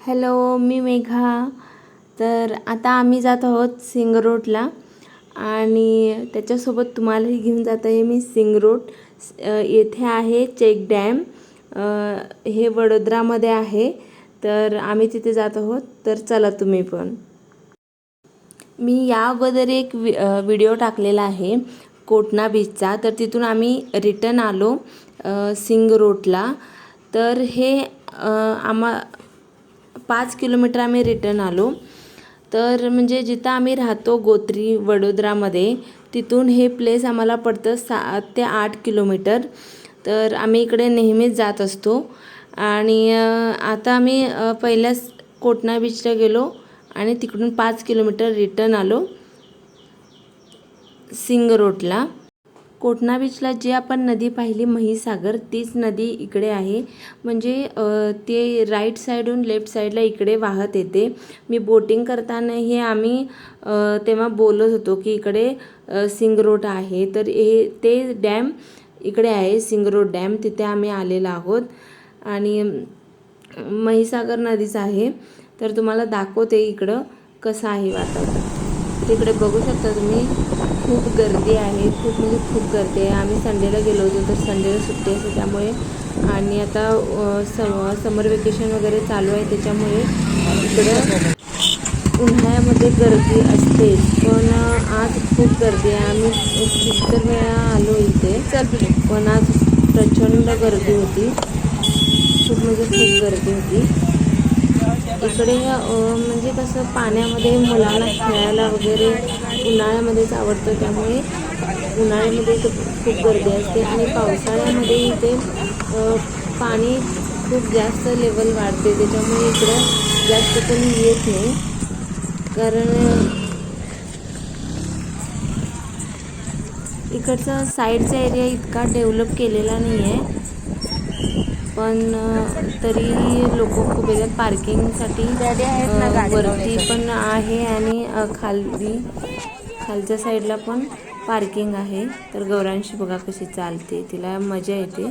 Hello, मी मेघा. तर आता आम्ही जात आहोत सिंगरोडला आणि त्याच्यासोबत तुम्हालाही घेऊन जात आहे मी. सिंगरोड येथे आहे चेक डॅम. हे वडोदरामध्ये आहे. तर आम्ही तिथे जात आहोत. तर चला तुम्ही पण. मी या अगोदर एक व्हिडिओ टाकलेला आहे कोटणा बीचचा. तर तिथून आम्ही रिटर्न आलो सिंगरोडला. तर हे 5 किलोमीटर आम्ही रिटर्न आलो. तर म्हणजे जिथं आम्ही राहतो गोत्री वडोदरामध्ये, तिथून हे प्लेस आम्हाला पडतं 7 ते 8 किलोमीटर. तर आम्ही इकडे नेहमीच जात असतो. आणि आता आम्ही पहिल्याच कोटणा बीचला गेलो आणि तिकडून 5 किलोमीटर रिटर्न आलो सिंगरोडला. कोटणा बीचला जी आपण नदी पाहिली महिसागर, तीच नदी इकडे आहे. म्हणजे ते राईट साईडहून लेफ्ट साईडला इकडे वाहत येते. मी बोटिंग करताना हे आम्ही तेव्हा बोलत होतो की इकडे सिंगरोड आहे. तर ते डॅम इकडे आहे, सिंगरोड डॅम. तिथे आम्ही आलेलो आहोत आणि महिसागर नदीच आहे. तर तुम्हाला दाखवते इकडं कसं आहे वातावरण. तिकडे बघू शकता तुम्ही, खूप गर्दी आहे. खूप गर्दी आहे. आम्ही संडेला गेलो होतो, तर संडेला सुट्टी असते त्यामुळे. आणि आता समर वेकेशन वगैरे चालू आहे, त्याच्यामुळे इकडं उन्हाळ्यामध्ये गर्दी असते. पण आज खूप गर्दी आहे. आम्ही कितीतरी वेळा आलो इथे, पण आज प्रचंड गर्दी होती. खूप गर्दी होती इकडे. म्हणजे कसं पाण्यामध्ये मुलांना खेळायला वगैरे उन्हाळ्यामध्येच आवडतं, त्यामुळे उन्हाळ्यामध्ये इथं खूप गर्दी असते. आणि पावसाळ्यामध्ये इथे पाणी खूप जास्त लेवल वाढते, त्याच्यामुळे इकडं जास्त कोणी येत नाही. कारण इकडचा साईडचा एरिया इतका डेव्हलप केलेला नाही आहे. पण तरीही लोक खूप येतात पार्किंगसाठी. वरती पण आहे आणि खालच्या साईडला पण पार्किंग आहे. तर गौरांशी बघा कशी चालते, तिला मजा येते.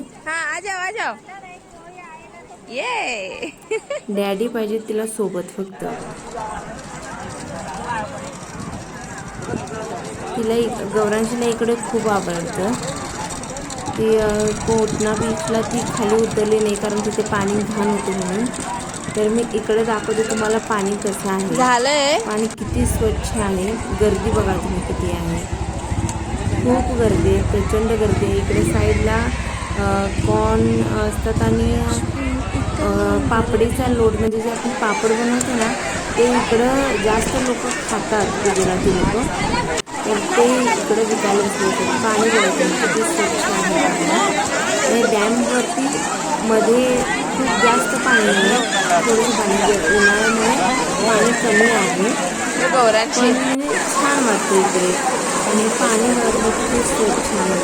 डॅडी पाहिजे तिला सोबत फक्त. गौरांशीला इकडे खूप आवडतं. ती कोटणा बीचला ती खाली उतरली नाही, कारण तिथे पाणी घाण होते म्हणून. तर मी इकडे दाखवते तुम्हाला पाणी कसं आहे. पाणी किती स्वच्छ आहे. गर्दी बघा तुम्ही किती आहे. खूप गर्दी आहे, प्रचंड गर्दी आहे. इकडे साईडला कॉर्न असतात आणि पापडीचा लोट, म्हणजे जे आपण पापड बनवतो ना, ते इकडं जास्त लोक खातात, गुजराती लोक. तर ते इकडे विकायला बसले होते. पाणी बघायचं किती स्वच्छ आहे पाणी. आणि डॅमवरती मध्ये खूप जास्त पाणी आहे, थोडंसं पाणी. उन्हाळ्यामुळे पाणी कमी आहे, पण म्हणजे छान वाटतं इकडे. आणि पाणी बघा किती स्वच्छ आहे.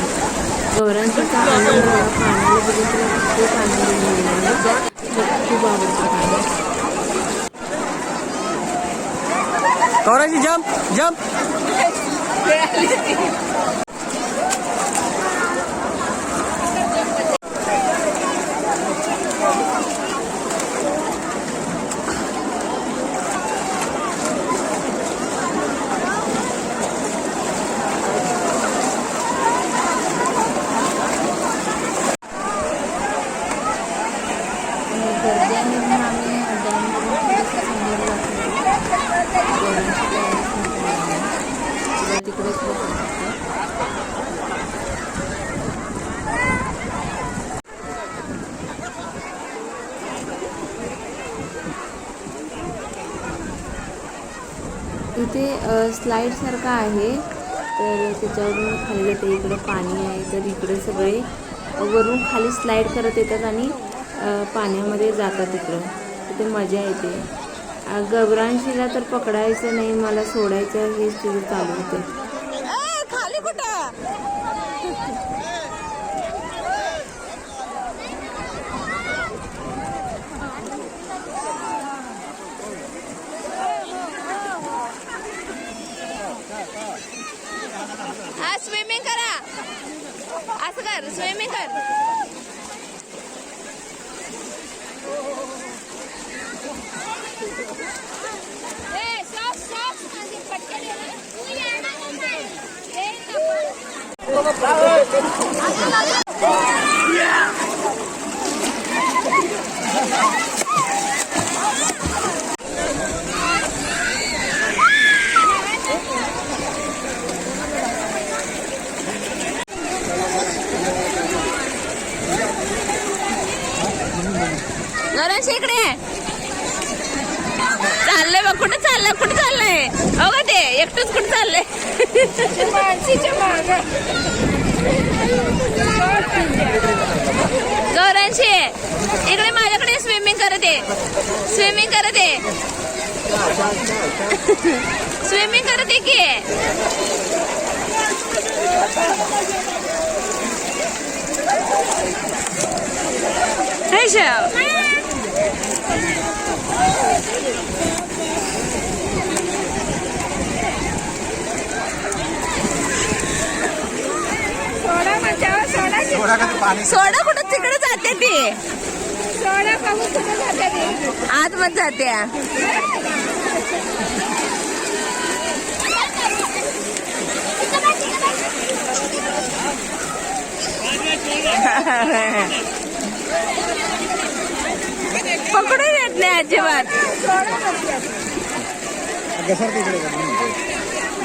गौरांशीचा आनंद बघा, पाण्याला बघून तुला खूप आनंद मिळणार. खूप आवडतं पाणी. Gauranshi jump jump. गर्दी आहे म्हणून आम्ही डॅमवरून थोडंसं समोर जातो. तिकडेच बसू शकतो. इथे स्लाईड सारखं आहे, तर त्याच्यावरून खाली जाते. इकडे पाणी आहे, तर इकडे सगळे वरून खाली स्लाईड करत येतात आणि पाण्यामध्ये जातात. इकडं तिथे मजा येते. गौरांशीला तर पकडायचं नाही, मला सोडायचं, हेच तिथं चालू होतं. खाली कुठं स्विमिंग करा, असं कर, स्विमिंग कर. गौरांश इकडे चाललंय बघ. कुठे चाललंय अगं ते एकटंच कुठे चाललंय. गौरांशी इकडे माझ्याकडे स्विमिंग करत आहे. स्विमिंग करते की हे शेव. सोडा कुठं तिकडे जाते ती. आतमध्ये जाते. पकडून येत नाही अजिबात.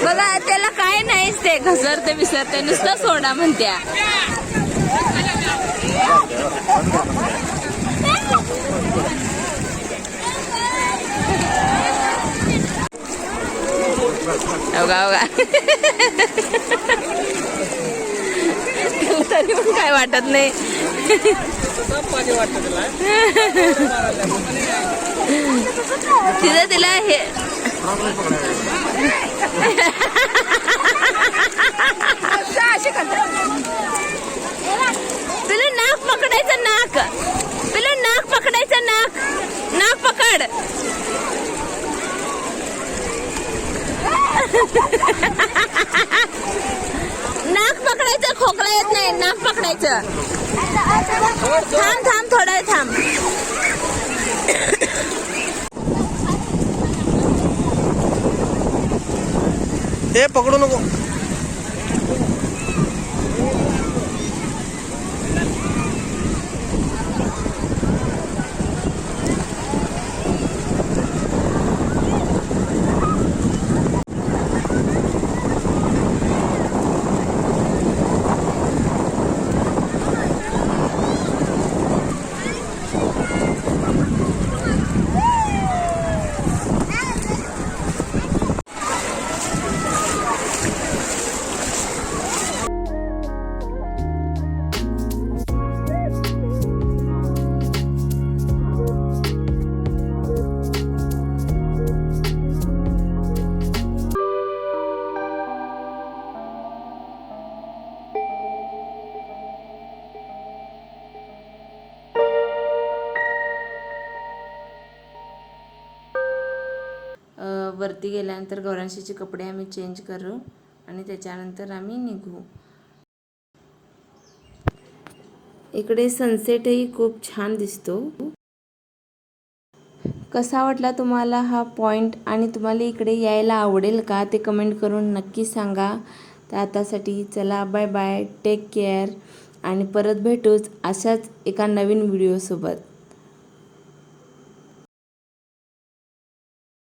बघा त्याला काय नाहीच, ते घसरते विसरते नुसतं सोडा म्हणत्या. तरी पण काय वाटत नाही. तिथं तिला हे तिला नाक पकडायचं. तिला नाक पकडायचं. नाक पकड. नाक पकडायचं. खोकला येत नाही. नाक पकडायचं. थांब थोडा वेळ थांब. ते पकडू नको. वरती गेल्यानंतर गौरांशीचे कपडे आम्ही चेंज करू आणि त्याच्यानंतर आम्ही निघू. इकडे सनसेटही खूप छान दिसतो. कसा वाटला तुम्हाला हा पॉइंट आणि तुम्हाला इकडे यायला आवडेल का ते कमेंट करून नक्की सांगा. तर आतासाठी चला बाय बाय, टेक केअर आणि परत भेटूच अशाच एका नवीन व्हिडिओसोबत.